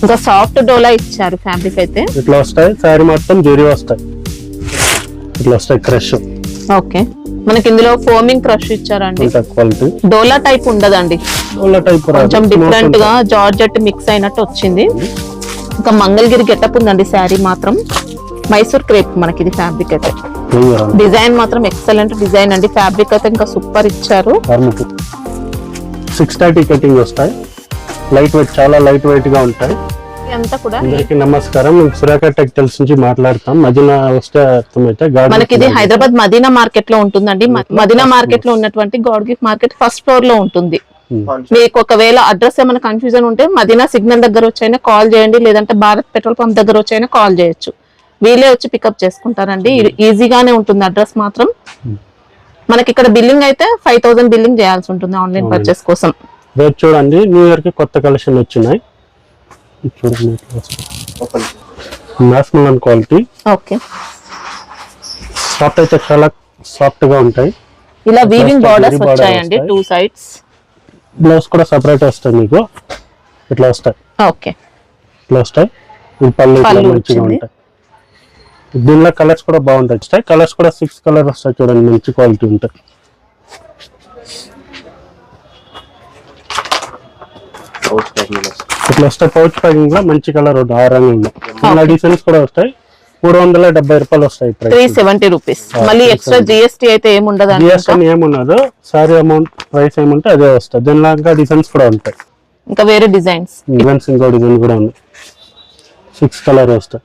ఇంకా సాఫ్ట్ డోలా ఇచ్చారు ఫ్యాబ్రిక్ అయితే. ఇట్లా వస్తాయి, శారీ మొత్తం జరీ వస్తాయి, ఇట్లా వస్తాయి క్రష్. ఓకే, మనకి ఇందులో ఫోమింగ్ క్రష్ ఇచ్చారండి. క్వాలిటీ డోలా టైప్ ఉండదండి, డోలా టైప్ కొంచెం డిఫరెంట్ గా జార్జెట్ మిక్స్ అయినట్టు వచ్చింది. ఇంకా మంగళగిరి గెటప్ ఉందండి శారీ మాత్రం. మైసూర్ క్రేప్ మనకి ఇది ఫ్యాబ్రిక్ అయితే. డిజైన్ మాత్రం ఎక్సలెంట్ డిజైన్ అండి. ఫ్యాబ్రిక్ అయితే ఇంకా సూపర్ ఇచ్చారు. 630 కటింగ్ వస్తాయి, లైట్ వెయిట్, చాలా లైట్ వెయిట్ గా ఉంటాయి. అంతా కూడా అందరికీ నమస్కారం. మేము సురేఖ టెక్స్టైల్స్ నుంచి మాట్లాడతాం. మదీనా వస్తే అర్థమైతే మనకి ఇది హైదరాబాద్ మదీనా మార్కెట్ లో ఉంటుందండి. మదీనా మార్కెట్ లో ఉన్నటువంటి God gift market first floor లో ఉంటుంది. మీకు ఒకవేళ అడ్రస్ ఏమైనా కన్ఫ్యూజన్ ఉంటే మదీనా సిగ్నల్ దగ్గర వచ్చైనా కాల్ చేయండి, లేదంటే భారత్ పెట్రోల్ పంప్ దగ్గర వచ్చైనా కాల్ చేయొచ్చు. వీళ్ళే వచ్చి పికప్ చేసుకుంటారండి. ఈజీగానే ఉంటుంది అడ్రస్ మాత్రం. మనకి ఇక్కడ బిల్లింగ్ అయితే 5000 బిల్లింగ్ చేయాల్సి ఉంటుంది ఆన్లైన్ పర్చేస్ కోసం. రేపు చూడండి, న్యూ ఇయర్ కి కొత్త కలెక్షన్ వచ్చినాయి. క్వాలిటీ. ఓకే, సాఫ్ట్ అయితే చాలా సాఫ్ట్ గా ఉంటాయి. ఇలా వీవింగ్ బార్డర్స్ వచ్చాయండి 2 సైడ్స్. బ్లౌజ్ కూడా సెపరేట్ వస్తాయి మీకు, ఇట్లా వస్తాయి. ఓకే, ఇట్లా వస్తాయి. పళ్ళు మంచిగా ఉంటాయి. దీనిలో కలర్స్ కూడా బాగుంటాయి. కలర్స్ కూడా 6 కలర్ వస్తాయి. చూడండి, మంచి క్వాలిటీ ఉంటాయి. ఇట్లా వస్తాయి పౌచ్ ప్యాకింగ్ లో మంచి కలర్ ఉంటుంది, ఆరంగా. డిజైన్స్ కూడా వస్తాయి. 370 రూపాయలు వస్తాయి. 370 రూపీస్. మళ్ళీ ఎక్స్ట్రా జిఎస్టీ అయితే ఏముండదు. జిఎస్టీ ఏమున్నదో, సారీ అమౌంట్ ప్రైస్ ఏముంటే అదే వస్తాయి. దీనిలో ఇంకా డిజైన్స్ కూడా ఉంటాయి, ఇంకా వేరే డిజైన్స్. ఇంకో డిజైన్ కూడా ఉంది. 6 కలర్ వస్తాయి.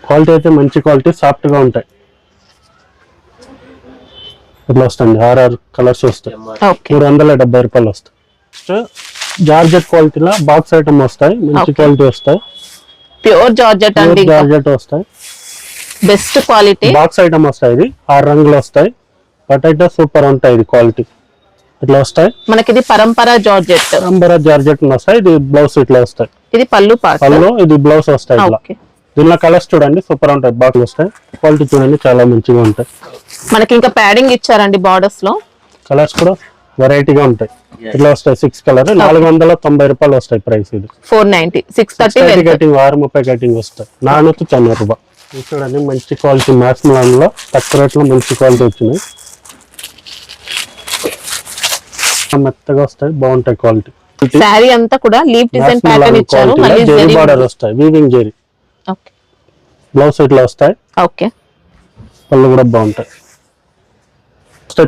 క్వాలిటీ అయితే మంచి క్వాలిటీ, సాఫ్ట్ గా ఉంటాయి. ఇట్లా వస్తుంది, 6 కలర్స్ వస్తాయి. 370 రూపాయలు వస్తాయి. జార్జెట్ క్వాలిటీలో బాక్స్ ఐటమ్ వస్తాయి, మంచి క్వాలిటీ వస్తాయి. ప్యూర్ జార్జెట్ అండి, జార్జెట్ వస్తాయి, బెస్ట్ క్వాలిటీ బాక్స్ ఐటమ్ వస్తాయి. ఇది 6 రంగులు వస్తాయి. బట్ అయితే సూపర్ ఉంటాయి ఇది క్వాలిటీ. ఇట్లా వస్తాయి. మనకి ఇది పరంపర జార్జెట్, జార్జెట్ వస్తాయి. ఇది బ్లౌజ్ ఇట్లా వస్తాయి. ఇది పళ్ళు పార్ట్, పళ్ళు ఇది బ్లౌజ్ వస్తాయి. ఇట్లా దీనిలో కలర్స్ చూడండి, సూపర్ ఉంటాయి. బాక్స్ వస్తాయి. క్వాలిటీ చూడండి, చాలా మంచిగా ఉంటాయి. మనకి ఇంకా ప్యాడింగ్ ఇచ్చారండి బార్డర్స్ లో. కలర్స్ కూడా వెరైటీగా ఉంటాయి. ఇట్లా వస్తాయి 6 కలర్. 490 రూపాయలు వస్తాయి ప్రైస్. ఇది 490. 630 కటింగ్, 630 కటింగ్ వస్తాయి. 490 రూపాయలు. చూడండి, మంచి క్వాలిటీ మ్యాక్స్ మిలాన్ లో తక్కువ రేట్ లో మంచి క్వాలిటీ వచ్చినాయి. మెత్తగా వస్తాయి, బాగుంటాయి క్వాలిటీ. సారీ అంతా కూడా లీఫ్ డిజైన్ ప్యాటర్న్ ఇచ్చారు. మళ్ళీ జరీ బార్డర్ వస్తాయి, వీవింగ్ జరీ. ఓకే, బ్లౌజ్ ఇట్లా వస్తాయి. ఓకే, పళ్ళు కూడా బాగుంటాయి.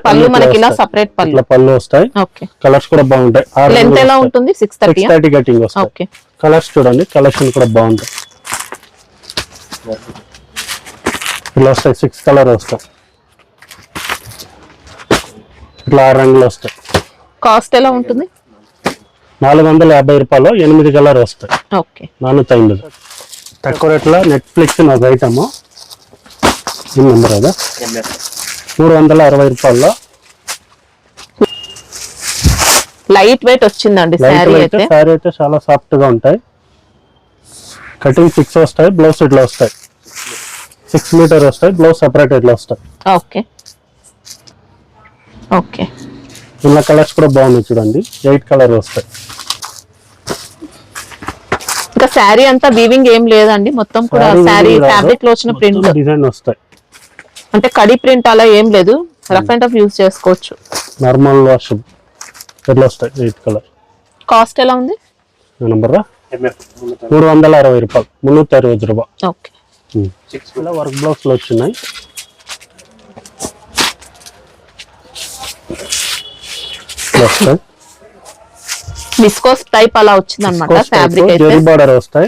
పళ్ళు మనకి ఇలా సెపరేట్ పళ్ళు వస్తాయి. ఓకే, కలర్స్ కూడా బాగుంటాయి. లెంత్ ఎలా ఉంటుంది? 630 కటింగ్ వస్తాయి. ఓకే, కలర్స్ చూడండి, కలెక్షన్ కూడా బాగుంటాయి. ఇలా వస్తాయి 6 కలర్ వస్తాయి. ఇట్లా 6 రంగులు వస్తాయి. కాస్ట్ ఎలా ఉంటుంది? 450 రూపాయలు 8 కలర్ వస్తాయి. ఓకే, 450. తక్కువ రేట్లో నెట్ఫ్లిక్స్ ఒక ఐటమ్ నెంబర్ కదా, 360 రూపాయల్లో లైట్ వెయిట్ వచ్చిందండి. సారీ అయితే చాలా సాఫ్ట్ గా ఉంటాయి. కటింగ్ 6 వస్తాయి. బ్లౌజ్ ఇట్లా వస్తాయి. 6 మీటర్ వస్తాయి. బ్లౌజ్ సెపరేట్ ఇట్లా వస్తాయి. ఓకే, ఓకే, ఇలా కలర్స్ కూడా బాగున్నాయి. చూడండి, 8 కలర్ వస్తాయి. ఇంకా శారీ అంతా వీవింగ్ ఏం లేదండి, మొత్తం కూడా శారీ ఫ్యాబ్రిక్ లో వచ్చిన ప్రింట్ డిజైన్ వస్తాయి. అంటే కడి ప్రింట్ అలా ఏం లేదు, రఫ్ అండ్ టఫ్ యూజ్ చేసుకోవచ్చు. నార్మల్ వాష్ ఎట్లా వస్తాయి. 8 కలర్. కాస్ట్ ఎలా ఉంది? నెంబర్ 360 రూపాయలు, 360 రూపాయలు. ఓకే, ఇలా వర్క్ బ్లౌజ్ లో వచ్చినాయి. విస్కోస్ టైప్ అలా వచ్చింది అన్నమాట. ఫ్యాబ్రిక్ అయితే జరీ బార్డర్ వస్తాయి.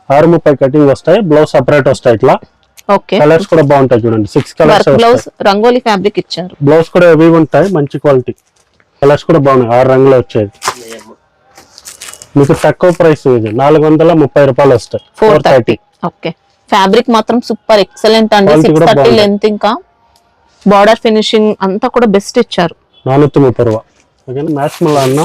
630 కటింగ్ వస్తాయి. బ్లౌజ్ సెపరేట్ వస్తాయి. ఇట్లా ఓకే, కలర్స్ కూడా బాగుంటాయి. చూడండి, 6 కలర్స్. బ్లౌజ్ రంగోలీ ఫ్యాబ్రిక్ ఇచ్చారు. బ్లౌజ్ కూడా హెవీ ఉంటాయి, మంచి క్వాలిటీ. కలర్స్ కూడా బాగున్నాయి. 6 రంగులు వచ్చేది. మీకు తక్కువ ప్రైస్. ఇది 430 రూపాయలు వస్తాయి. 430. ఓకే, ఫ్యాబ్రిక్ మాత్రం సూపర్ ఎక్సలెంట్ అండి. 630 లెంత్, ఇంకా బార్డర్ ఫినిషింగ్ అంతా కూడా బెస్ట్ ఇచ్చారు. 430 రూపాయలు. ఓకే, మ్యాక్స్ మళ్ళా అన్న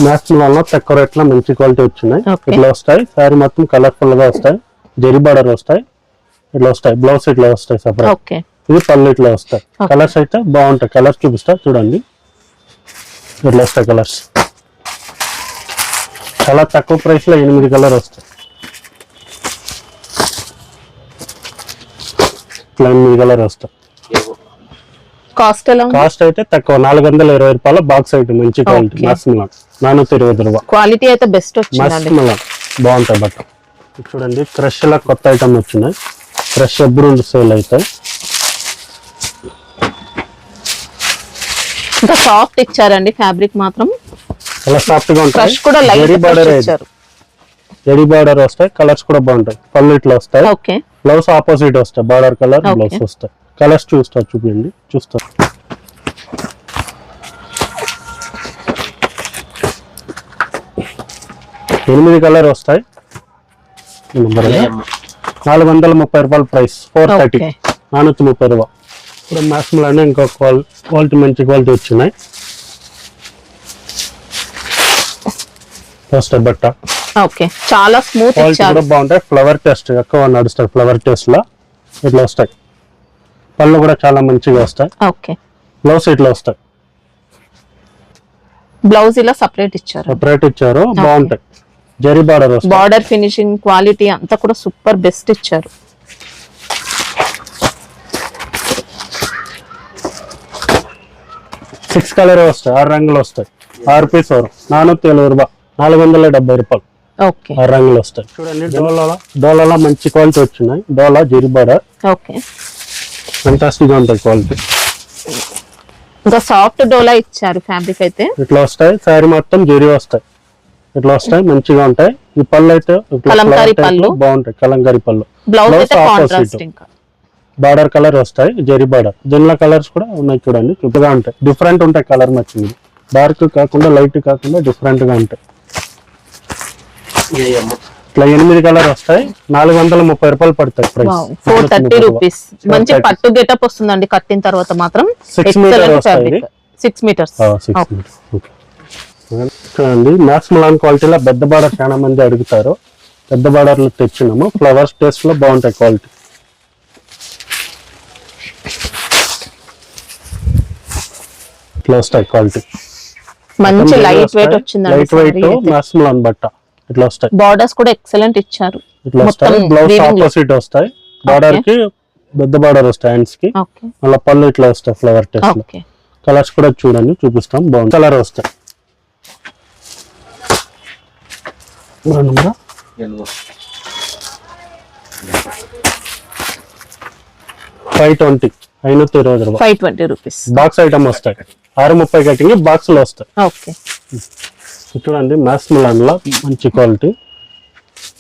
మ్యాక్సిమం తక్కువ రేట్ లో మంచి క్వాలిటీ వచ్చినాయి. ఇట్లా వస్తాయి. సారీ మొత్తం కలర్ఫుల్ గా వస్తాయి. జరీ బార్డర్ వస్తాయి. ఇట్లా వస్తాయి. బ్లౌజ్ ఇట్లా వస్తాయి సెపరేట్. ఇది పళ్ళు ఇట్లా వస్తాయి. కలర్స్ అయితే బాగుంటాయి. కలర్స్ చూపిస్తా చూడండి. ఇట్లా వస్తాయి కలర్స్. చాలా తక్కువ ప్రైస్ లో 8 కలర్ వస్తాయి. ఇట్లా 8 కలర్ వస్తాయి. కాస్ట్ ఎలా ఉంది? కాస్ట్ అయితే తక్కువ 420 రూపాయల బాక్స్ అయితే మంచి క్వాలిటీ. మస్మిలాన్ 420 రూపాయలు. క్వాలిటీ అయితే బెస్ట్ వచ్చిందండి. మస్మిలాన్ బాగుంటాయి బట్ట. చూడండి క్రష్ లా కొత్త ఐటమ్ వచ్చినాయి. క్రష్ ఎప్పుడు సేల్ అవుతాయి. ఇంకా సాఫ్ట్ ఇచ్చారండి ఫ్యాబ్రిక్ మాత్రం. చాలా సాఫ్ట్ గా ఉంటాయి. క్రష్ కూడా లైట్ ఇచ్చారు. జరీ బార్డర్ వస్తాయి. కలర్స్ కూడా బాగుంటాయి. పళ్ళు ఇట్లా వస్తాయి. ఓకే. బ్లౌజ్ ఆపోజిట్ వస్తాయి. బార్డర్ కలర్ బ్లౌజ్ వస్తాయి. కలర్స్ చూస్తా చూపించండి. చూస్తా 8 కలర్ వస్తాయి. 430 రూపాయల ప్రైస్. 430 430 రూపాయలు. ఇప్పుడు మ్యాక్సిమం ఇంకో క్వాలిటీ మంచి క్వాలిటీ వచ్చినాయి. వస్తాయి బట్ట. ఓకే చాలా స్మూత్ క్వాలిటీ ఇచ్చారు. కూడా బాగుంటాయి. ఫ్లవర్ టెస్ట్ ఎక్కువ నడుస్తాయి. ఫ్లవర్ టెస్ట్ లో ఇట్లా వస్తాయి. పళ్ళు కూడా చాలా మంచిగా వస్తాయి. ఓకే. బ్లౌజ్ ఇట్లా వస్తాయి. బ్లౌజ్ ఇలా సెపరేట్ ఇచ్చారు. సెపరేట్ ఇచ్చారు. బాగుంటాయి. జరీ బార్డర్ వస్తాయి. బార్డర్ ఫినిషింగ్ క్వాలిటీ అంతా కూడా సూపర్ బెస్ట్ ఇచ్చారు. సిక్స్ కలర్ వస్తాయి. 6 రంగులు వస్తాయి. 6 పీస్ 470 రూపాయలు. 470 రూపాయలు. ఓకే. 6 రంగులు వస్తాయి. చూడండి డోలాలో మంచి క్వాలిటీ వచ్చినాయి. డోలా జరీ బార్డర్. ఓకే. ఫంటాస్టిక్ గా ఉంటాయి క్వాలిటీ. ఇంకా సాఫ్ట్ డోలా ఇచ్చారు ఫ్యాబ్రిక్ అయితే. ఇట్లా వస్తాయి. శారీ మొత్తం జరీ వస్తాయి. ఇట్లా వస్తాయి. మంచిగా ఉంటాయి. ఈ పళ్ళు అయితే కలంకారీ పళ్ళు బాగుంటాయి. కలంకారీ పళ్ళు. బ్లౌజ్ అయితే కాంట్రాస్ట్ ఇంకా బార్డర్ కలర్ వస్తాయి. జరీ బార్డర్. దీనిలో కలర్స్ కూడా ఉన్నాయి చూడండి. చుట్టుగా ఉంటాయి. డిఫరెంట్ ఉంటాయి. కలర్ నచ్చింది. డార్క్ కాకుండా లైట్ కాకుండా డిఫరెంట్ గా ఉంటాయి. ఇట్లా 8 కలర్ వస్తాయి. 430 రూపాయలు పడతాయి ప్రైస్. 430 రూపీస్. మంచి పట్టు గెటప్ వస్తుందండి కట్టిన తర్వాత మాత్రం. 6 మీటర్ వస్తాయి. 6 మీటర్స్. చూడండి మ్యాక్సిమం క్వాలిటీలో పెద్ద బార్డర్ చాలా మంది అడుగుతారు. పెద్ద బార్డర్ లో తెచ్చినాము. ఫ్లవర్స్ టేస్ట్ లో బాగుంటాయి క్వాలిటీ. ఇట్లా వస్తాయి క్వాలిటీ. మంచి లైట్ వెయిట్ వచ్చిందండి. లైట్ వెయిట్ మ్యాక్సిమం బట్ట ఇట్లా వస్తాయి. బార్డర్స్ కూడా ఎక్సలెంట్ ఇచ్చారు. ఇట్లా వస్తాయి. బ్లౌజ్ ఆపోజిట్ వస్తాయి. బార్డర్ కి పెద్ద బార్డర్ వస్తాయి హ్యాండ్స్ కి. మళ్ళీ పళ్ళు ఇట్లా వస్తాయి ఫ్లవర్ టెస్ట్ లో. కలర్స్ కూడా చూడండి చూపిస్తాం. బాగుంది. కలర్ వస్తాయి. 520 520 రూపాయలు. 520 రూపీస్. బాక్స్ ఐటమ్ వస్తాయి. 630 కటింగ్ బాక్స్ లో వస్తాయి. ఓకే. చూడండి మ్యాక్సిమం లో మంచి క్వాలిటీ.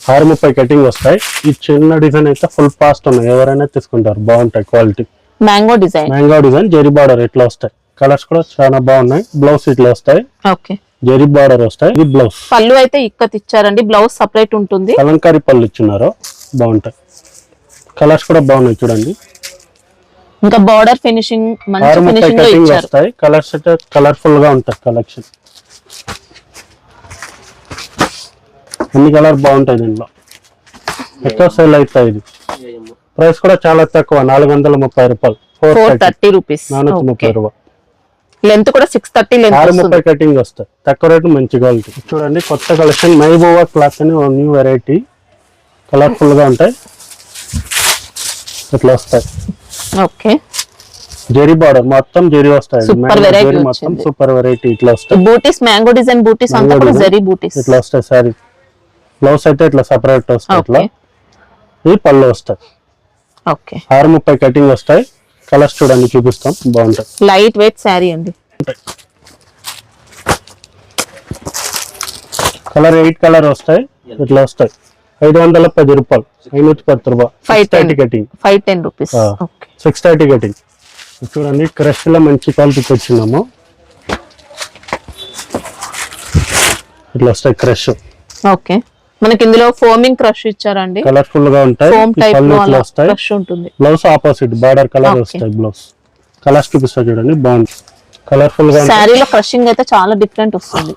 630 కటింగ్ వస్తాయి. ఈ చిన్న డిజైన్ అయితే ఫుల్ ఫాస్ట్ ఉన్నాయి. ఎవరైనా తీసుకుంటారు. బాగుంటాయి quality. Mango design zari border ఇట్లా వస్తాయి. కలర్స్ కూడా చాలా బాగున్నాయి. బ్లౌజ్ ఇట్లా వస్తాయి. ఓకే. జరీ బార్డర్ వస్తాయి. ఇది బ్లౌజ్. పళ్ళు అయితే ఇక్కత్ ఇచ్చారండి. బ్లౌజ్ సెపరేట్ ఉంటుంది. కలంకారీ పళ్ళు ఇచ్చినారు. బాగుంటాయి. కలర్స్ కూడా బాగున్నాయి చూడండి. ఇంకా బార్డర్ ఫినిషింగ్ మంచి ఫినిషింగ్ లో ఇచ్చారు. వస్తాయి. కలర్స్ అయితే కలర్ఫుల్ గా ఉంటాయి. కలెక్షన్ అన్ని కలర్ బాగుంటాయి. దీనిలో ఎక్కువ సేల్ అవుతాయి. ఇది ప్రైస్ కూడా చాలా తక్కువ. 430 రూపాయలు. 430 రూపీస్. 430 రూపాయలు. లెంత్ కూడా 630 లెంత్. 630 కటింగ్ వస్తాయి. తక్కువ రేటు మంచి క్వాలిటీ. చూడండి కొత్త కలెక్షన్ మైబోవా క్లాత్ అని న్యూ వెరైటీ. కలర్ఫుల్ గా ఉంటాయి. ఇట్లా వస్తాయి. ఓకే. జరీ బార్డర్ మొత్తం జరీ వస్తాయి. సూపర్ వెరైటీ మొత్తం సూపర్ వెరైటీ. ఇట్లా వస్తాయి. బూటీస్ మ్యాంగో డిజైన్ బూటీస్ అంతా కూడా జరీ బూటీస్. ఇట్లా వస్తాయి. సారీ బ్లౌజ్ అయితే ఇట్లా సెపరేట్ వస్తాయి. ఇట్లా ఈ పళ్ళు వస్తాయి. ఓకే. 630 కటింగ్ వస్తాయి. కలర్స్ చూడండి చూపిస్తాం. బాగుంటాయి. లైట్ వెయిట్ శారీ అండి. కలర్ 8 కలర్ వస్తాయి. ఇట్లా వస్తాయి. 510 రూపాయలు. 510 రూపాయలు. 530 కటింగ్. 510 రూపీస్. 630 కటింగ్. చూడండి క్రష్ లో మంచి క్వాలిటీకి వచ్చినాము. ఇట్లా వస్తాయి క్రష్. ఓకే. మనకి ఇందులో ఫోమింగ్ క్రష్ ఇచ్చారండి. కలర్ఫుల్ గా ఉంటాయి. ఫోమ్ టైప్ లో ఇట్లా వస్తాయి. క్రష్ ఉంటుంది. బ్లౌజ్ ఆపోజిట్ బార్డర్ కలర్ వస్తాయి. బ్లౌజ్ కలర్స్ చూపిస్తా చూడండి. బాగుంది. కలర్ఫుల్ గా శారీలో క్రషింగ్ అయితే చాలా డిఫరెంట్ వస్తుంది.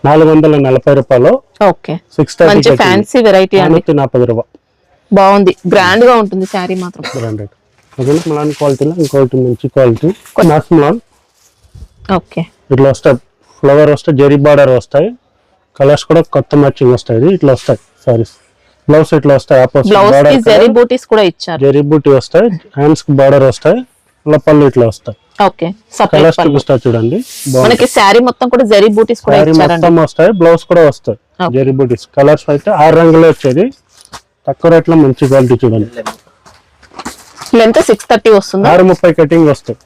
440 రూపాయలు. ఓకే 630 మంచి ఫ్యాన్సీ వెరైటీ అండి, 440 రూపాయలు. బాగుంది, గ్రాండ్ గా ఉంటుంది శారీ మాత్రం. బ్రాండెడ్ ఓకేనా. మలాన్ క్వాలిటీలో ఇంకోటి మంచి క్వాలిటీ మాస్మలాన్. ఓకే ఇట్లా వస్తాయి ఫ్లవర్ వస్తాయి, జెరీ బార్డర్ వస్తాయి, కలర్స్ కూడా కొత్త మ్యాచింగ్ వస్తాయి. ఇట్లా వస్తాయి సారీస్. బ్లౌజ్ ఇట్లా వస్తాయి, ఆపోజిట్ బ్లౌజ్ కి బార్డర్ జరీ బూటీస్ కూడా ఇచ్చారు. జెరీ బూటీ వస్తాయి, హ్యాండ్స్ కి బార్డర్ వస్తాయి, ఇలా పళ్ళు ఇట్లా వస్తాయి. ఓకే సపరేట్ కలర్స్ పళ్ళు. చూపిస్తా చూడండి. మనకి శారీ మొత్తం కూడా జరీ బూటీస్ కూడా శారీ ఇచ్చారండి. మొత్తం వస్తాయి, బ్లౌజ్ కూడా వస్తాయి జెరీ బూటీస్. కలర్స్ అయితే 6 రంగులు వచ్చేది, తక్కువ రేట్ లో మంచి క్వాలిటీ చూడండి. లెంత్ 630 వస్తుందా? 630 కటింగ్ వస్తాయి.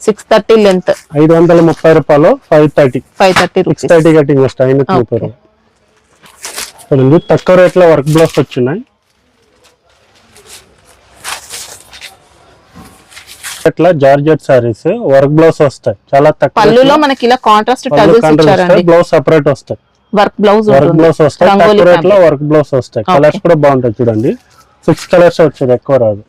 630 లెంత్, 530 రూపాయలు, 530 530 రూపీస్. 630 కటింగ్ వస్తాయి. 530 రూపాయలు చూడండి. తక్కువ రేట్ లో వర్క్ బ్లౌజ్ వచ్చినాయి. ఇట్లా జార్జెట్ సారీస్ వర్క్ బ్లౌజ్ వస్తాయి, చాలా తక్కువ. పళ్ళులో మనకి ఇలా కాంట్రాస్ట్ టజల్స్ ఇచ్చారండి. బ్లౌజ్ సెపరేట్ వస్తాయి, వర్క్ బ్లౌజ్ వర్క్ ఉంటుంది, బ్లౌజ్ వస్తాయి. రంగోలీ తక్కువ రేట్ లో ఫ్యాబ్రిక్. వర్క్ బ్లౌజ్ వస్తాయి. కలర్స్ కూడా బాగుంటాయి చూడండి. 6 కలర్స్ వచ్చేది, ఎక్కువ రాదు.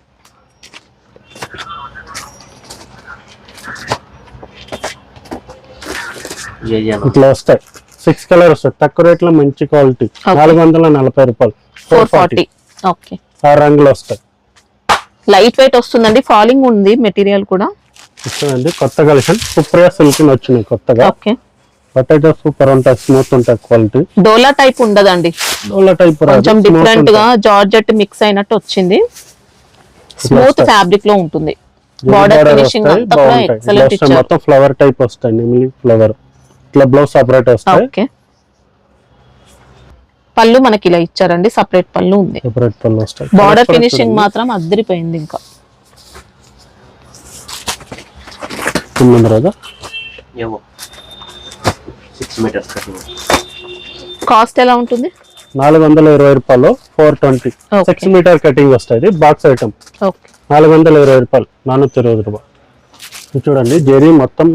ఇట్లా వస్తాయి 6 కలర్ వస్తాయి, తక్కువ రేట్ లో మంచి క్వాలిటీ. 440 రూపాయలు, 440. ఓకే 6 రంగులు వస్తాయి. లైట్ వెయిట్ వస్తుందండి, ఫాలింగ్ ఉంది మెటీరియల్ కూడా. వస్తుందండి కొత్త కలెక్షన్. సుప్రియా సిల్క్ వచ్చినాయి కొత్తగా. ఓకే బట్ అయితే సూపర్ ఉంటాయి, స్మూత్ ఉంటాయి క్వాలిటీ. డోలా టైప్ ఉండదండి, డోలా టైప్ కొంచెం డిఫరెంట్ గా అంతా మిక్స్ అయినట్టు వచ్చింది. స్మూత్ ఫ్యాబ్రిక్ లో ఉంటుంది. బార్డర్ ఫినిషింగ్ అంతా కూడా ఎక్సలెంట్ ఇచ్చారు. మొత్తం ఫ్లవర్ టైప్ వస్తాయి, నెమిలి ఫ్లవర్. ఇట్లా బ్లౌజ్ సెపరేట్ వస్తాయి. ఓకే పళ్ళు మనకి ఇలా ఇచ్చారండి, సెపరేట్ పళ్ళు ఉంది. సెపరేట్ పళ్ళు వస్తాయి. బార్డర్ ఫినిషింగ్ మాత్రం అద్దరిపోయింది. ఇంకా కాస్ట్ ఎలా ఉంటుంది? 420 రూపాయలు, 420. 6 మీటర్ కటింగ్ వస్తాయి. Box item. ఓకే 420 రూపాయలు, 420 రూపాయలు. ఇది చూడండి జెరీ మొత్తం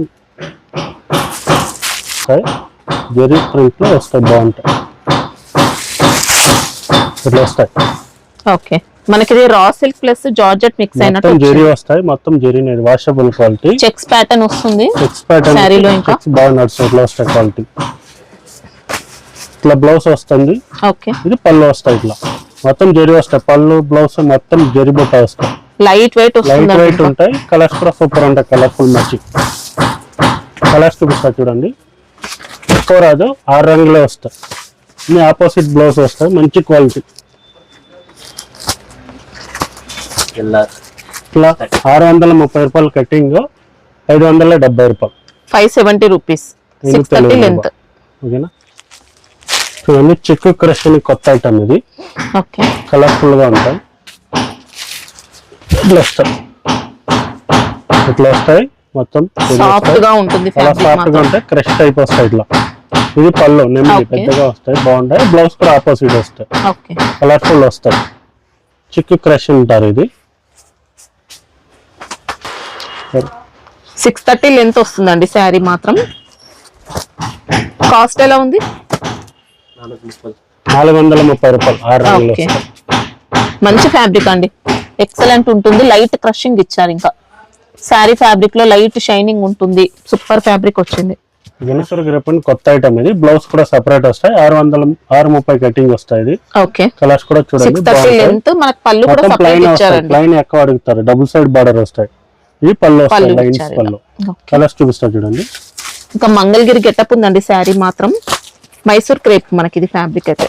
జెరీ ప్రింట్ లో వస్తాయి, బాగుంటాయి. ఇట్లా వస్తాయి. ఓకే మనకి ఇది raw silk plus georgette mix అయినట్టు జెరీ వస్తాయి, మొత్తం zari washable quality. Checks pattern వస్తుంది చెక్స్ ప్యాటర్న్ శారీలో. ఇంకా బాగా నడుస్తుంది. ఇట్లా వస్తాయి క్వాలిటీ. ఇట్లా బ్లౌజ్ వస్తుంది. ఓకే ఇది పళ్ళు వస్తాయి. ఇట్లా మొత్తం జెరీ వస్తాయి, పళ్ళు బ్లౌజ్ మొత్తం జెరీ బుట్ట వస్తాయి. లైట్ వెయిట్ లైట్ వస్తుంది, వెయిట్ ఉంటాయి. కలర్స్ కూడా సూపర్ ఉంటాయి, కలర్ఫుల్ మ్యాచింగ్. కలర్స్ చూపిస్తా చూడండి. ఎక్కువ రాదు, 6 రంగులే వస్తాయి. ఇన్ని ఆపోజిట్ బ్లౌజ్ వస్తాయి, మంచి క్వాలిటీ. ఇట్లా 630 రూపాయలు కటింగ్, 570 రూపాయలు, 570 రూపీస్. 630 లెంత్. ఓకేనా. చూడండి చిక్కు క్రష్ అని కొత్త ఐటమ్ ఇది. ఓకే కలర్ఫుల్ గా ఉంటాయి. ఇట్లా వస్తాయి, ఇట్లా వస్తాయి మొత్తం. సాఫ్ట్ గా ఉంటుంది చాలా ఫ్యాబ్రిక్ సాఫ్ట్ గా మాత్రం. ఉంటాయి, క్రష్ టైప్ వస్తాయి. ఇట్లా ఇది పళ్ళు నెమ్మది పెద్దగా వస్తాయి, బాగుంటాయి. బ్లౌజ్ కూడా ఆపోజిట్ వస్తాయి, ఓకే కలర్ఫుల్ వస్తాయి. చిక్కు క్రష్ ఉంటారు ఇది. 630 లెంత్ వస్తుందండి శారీ మాత్రం. కాస్ట్ ఎలా ఉంది? 430 రూపాయలు, 6 రంగులు ఓకే వస్తాయి. మంచి ఫ్యాబ్రిక్ అండి, ఎక్సలెంట్ ఉంటుంది. లైట్ క్రషింగ్ ఇచ్చారు. ఇంకా శారీ ఫ్యాబ్రిక్ లో లైట్ షైనింగ్ ఉంటుంది. సూపర్ ఫ్యాబ్రిక్ వచ్చింది. గణేశ్వర గ్రూప్ కొత్త ఐటమ్ ఇది. బ్లౌజ్ కూడా సెపరేట్ వస్తాయి. 630 కటింగ్ వస్తాయి. ఇది ఓకే కలర్స్ కూడా చూడండి. 630 లెంత్. మనకి పళ్ళు కూడా మొత్తం సెపరేట్ ప్లైన్ వస్తాయి, ఇచ్చారండి. ప్లైన్ ఎక్కువ అడుగుతారు. డబుల్ సైడ్ బార్డర్ వస్తాయి. ఇది పళ్ళు వస్తాయి, లైన్స్ ఇచ్చారు పళ్ళు. ఇలా. కలర్స్ చూపిస్తా చూడండి. ఇంకా మంగళగిరి గెటప్ ఉందండి శారీ మాత్రం. మైసూర్ క్రేప్ మనకి ఇది ఫ్యాబ్రిక్ అయితే.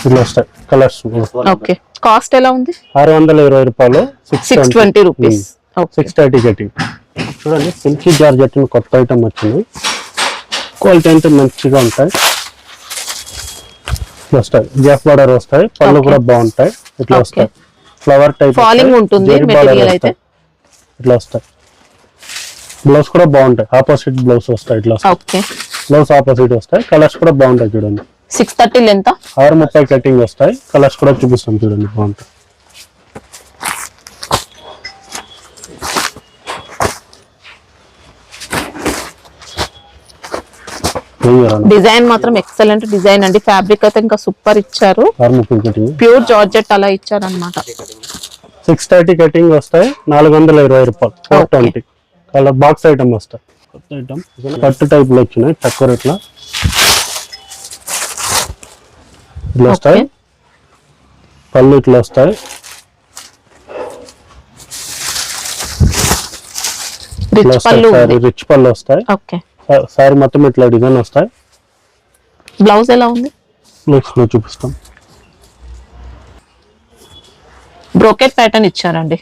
ఇట్లా వస్తాయి కలర్స్. ఓకే కాస్ట్ ఎలా ఉంది? 620 రూపాయలు, 620 రూపీస్. 630 కటింగ్. చూడండి సిల్కీ జార్జెట్ కొత్త ఐటమ్ వచ్చింది. క్వాలిటీ అంటే మంచిగా ఉంటాయి. ఇట్లా వస్తాయి, గ్యాప్ బార్డర్ వస్తాయి, పళ్ళు కూడా బాగుంటాయి. ఇట్లా వస్తాయి, ఫ్లవర్ టైప్ ఫాలింగ్ ఉంటుంది మెటీరియల్ అయితే. ఇట్లా వస్తాయి. బ్లౌజ్ కూడా బాగుంటాయి, ఆపోజిట్ బ్లౌజ్ వస్తాయి. ఇట్లా ఓకే బ్లౌజ్ ఆపోజిట్ వస్తాయి. కలర్స్ కూడా బాగుంటాయి చూడండి. 630 లెంత్. 630 కటింగ్ వస్తాయి. కలర్స్ కూడా చూపిస్తాం చూడండి, బాగుంటాయి. డిజైన్ మాత్రం ఎక్సలెంట్ డిజైన్ అండి. ఫ్యాబ్రిక్ అయితే ఇంకా సూపర్ ఇచ్చారు. 630 కటింగ్, ప్యూర్ జార్జెట్ అలా ఇచ్చారు అనమాట. 630 కటింగ్ వస్తాయి. 420 రూపాయలు, 420. కలర్ బాక్స్ ఐటమ్ వస్తాయి. కొత్త ఐటమ్ కట్టు టైప్ లో వచ్చినాయి తక్కువ రేట్లో ఇట్లా వస్తాయి. పళ్ళు ఇట్లా వస్తాయి. రిచ్ పళ్ళు వస్తాయి. సారీ మొత్తం ఇట్లా డిజైన్ వస్తాయి. బ్లౌజ్ ఎలా ఉంది? నెక్స్ట్ లో చూపిస్తాం. బ్రోకెట్ ప్యాటర్న్ ఇచ్చారండి.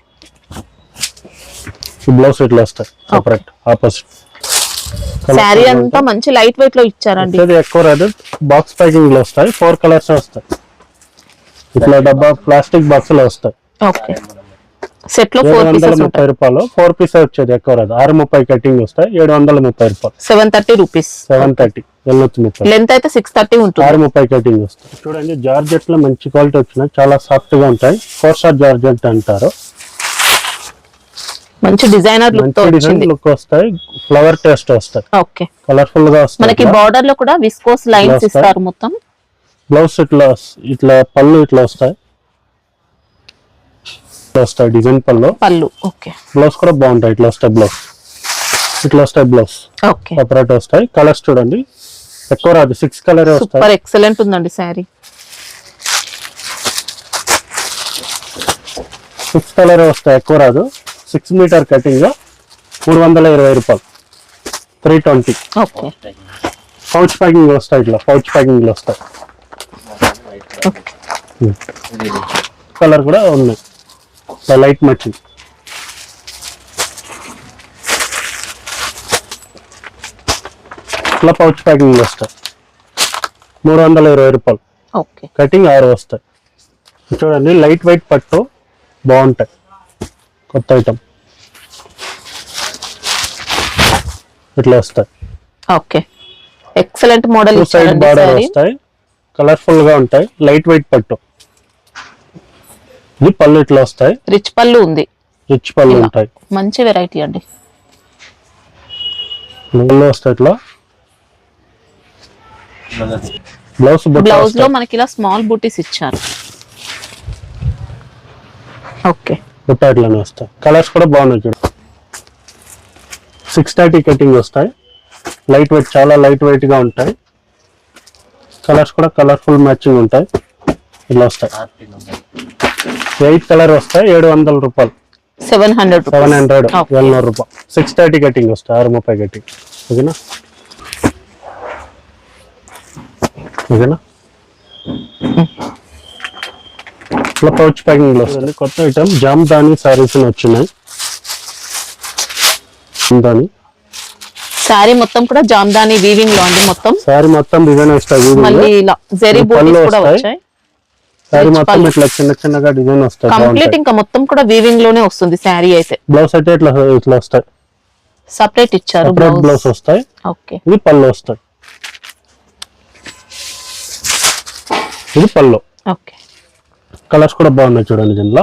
బ్లౌజ్ ఇట్లా వస్తాయి సెపరేట్ ఆపోజిట్. శారీ అంతా మంచి లైట్ వెయిట్ లో ఇచ్చారండి. ఎక్కువ రాదు. బాక్స్ ప్యాకింగ్ లో వస్తాయి. 4 కలర్స్ వస్తాయి. ఇట్లా డబ్బా ప్లాస్టిక్ బాక్స్ లో వస్తాయి. ఓకే. సెట్ లో 4 పీసెస్ ఉంటాయి. 730 రూపాయలు 4 పీస్ వచ్చేది. ఎక్కువ రాదు. 630 కటింగ్ వస్తాయి. 730 రూపాయలు. 730 రూపీస్. 730 లెంత్ అయితే 630 ఉంటుంది. 630 కటింగ్ వస్తాయి. చూడండి జార్జెట్ లో మంచి క్వాలిటీ వచ్చినాయి. చాలా సాఫ్ట్ గా ఉంటాయి. 4 స్టార్ జార్జెట్ అంటారు. మంచి డిజైనర్ లుక్ తో వచ్చింది. లుక్ వస్తాయి. ఫ్లవర్ టేస్ట్ వస్తాయి. ఓకే. కలర్ఫుల్ గా వస్తాయి. మనకి బార్డర్ లో కూడా విస్కోస్ లైన్స్ ఇస్తారు మొత్తం. బ్లౌజ్ ఇట్లా పళ్ళు ఇట్లా వస్తాయి. డిజైన్ పళ్ళు. ఓకే. బ్లౌజ్ కూడా బాగుంటాయి. ఇట్లా వస్తాయి బ్లౌజ్. ఇట్లా వస్తాయి బ్లౌజ్. ఓకే. సెపరేట్ వస్తాయి. కలర్స్ చూడండి ఎక్కువ రాదు. 6 కలర్ వస్తాయి. సూపర్ ఎక్సలెంట్ ఉందండి శారీ. 6 కలర్ వస్తాయి. ఎక్కువ రాదు. 6 మీటర్ కటింగ్ 320 రూపాయలు. 320. ఓకే. పౌచ్ ప్యాకింగ్ వస్తాయి. ఇట్లా పౌచ్ ప్యాకింగ్ లో వస్తాయి. కలర్ కూడా ఉన్నాయి. Light matching. ఇట్లా పౌచ్ ప్యాకింగ్ లో వస్తాయి. 320 రూపాయలు. ఓకే. కటింగ్ 6 వస్తాయి. చూడండి లైట్ వెయిట్ పట్టు బాగుంటాయి. కొత్త ఐటమ్ ఇట్లా వస్తాయి. Okay. Excellent model side border వస్తాయి. కలర్ఫుల్ గా ఉంటాయి. లైట్ వెయిట్ పట్టు. ఇది పళ్ళు ఇట్లా వస్తాయి. రిచ్ పళ్ళు ఉంది. రిచ్ పళ్ళు ఉంటాయి. మంచి వెరైటీ అండి. పళ్ళు వస్తాయి ఇట్లా. బ్లౌజ్ లో మనకి ఇలా స్మాల్ బూటీస్ ఇచ్చారు. ఓకే. బుట్ట ఇట్లానే వస్తాయి. కలర్స్ కూడా బాగున్నాయి. చూడండి 630 కటింగ్ వస్తాయి. లైట్ వెయిట్ చాలా లైట్ వెయిట్ గా ఉంటాయి. కలర్స్ కూడా కలర్ఫుల్ మ్యాచింగ్ ఉంటాయి. ఇలా వస్తాయి. 8 కలర్ వస్తాయి. 700 రూపాయలు. 700 700 రూపాయలు. 630 కటింగ్ వస్తాయి. 630 కటింగ్. ఓకేనా ఓకేనా. ఇట్లా పౌచ్ ప్యాకింగ్ లో వస్తుంది. కొత్త ఐటమ్ జామ్దాని సారీస్ వచ్చినాయి. జామ్దాని సారీ మొత్తం కూడా జామ్దాని వీవింగ్ లో అండి. మొత్తం సారీ మొత్తం డిజైన్ వస్తాయి. మళ్ళీ ఇలా జరీ బూటీస్ కూడా వచ్చాయి. సారీ మొత్తం ఇట్లా చిన్న చిన్నగా డిజైన్ వస్తాయి. కంప్లీట్ ఇంకా మొత్తం కూడా వీవింగ్ లోనే వస్తుంది సారీ అయితే. బ్లౌజ్ అయితే ఇట్లా ఇట్లా వస్తాయి. సెపరేట్ ఇచ్చారు. బ్లౌజ్ వస్తాయి. ఓకే. ఇది పళ్ళు వస్తాయి. ఇది పళ్ళు. ఓకే. కలర్స్ కూడా బాగున్నాయి. చూడండి దీనిలో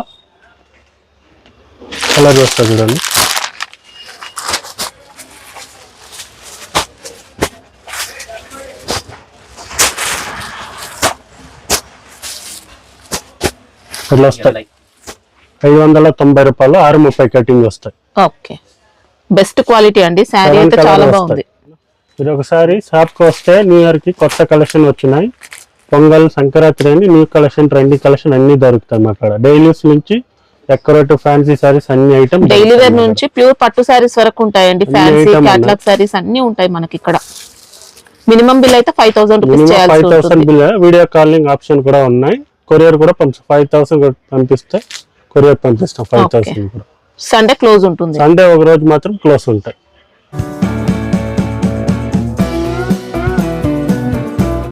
కలర్ వస్తాయి. చూడండి ఇట్లా వస్తాయి. 590 రూపాయలు. 630 కటింగ్ వస్తాయి. ఓకే. బెస్ట్ క్వాలిటీ అండి. శారీ అయితే చాలా బాగుంది. మీరు ఒకసారి షాప్ కి వస్తే న్యూ ఇయర్ కి కొత్త కలెక్షన్ వచ్చినాయి. పొంగల్ సంక్రాంతి అని న్యూ కలెక్షన్ ట్రెండింగ్ కలెక్షన్ అన్ని దొరుకుతాయి అక్కడ. డైలీస్ నుంచి డెకరేట్ ఫ్యాన్సీ సారీస్ అన్ని ఐటమ్. డైలీ వేర్ నుంచి ప్యూర్ పట్టు సారీస్ వరకు ఉంటాయండి. ఫ్యాన్సీ క్యాటలాగ్ సారీస్ అన్ని ఉంటాయి మనకి ఇక్కడ. మినిమం బిల్ అయితే 5000 రూపీస్ చేయాల్సి ఉంటుంది. 5000 బిల్. వీడియో కాలింగ్ ఆప్షన్ కూడా ఉన్నాయి. కొరియర్ కూడా 5000 పంపిస్తే కొరియర్ పంపిస్తాం. 5000 కూడా. సండే క్లోజ్ ఉంటుంది. సండే ఒక రోజు మాత్రం క్లోజ్ ఉంటాయి.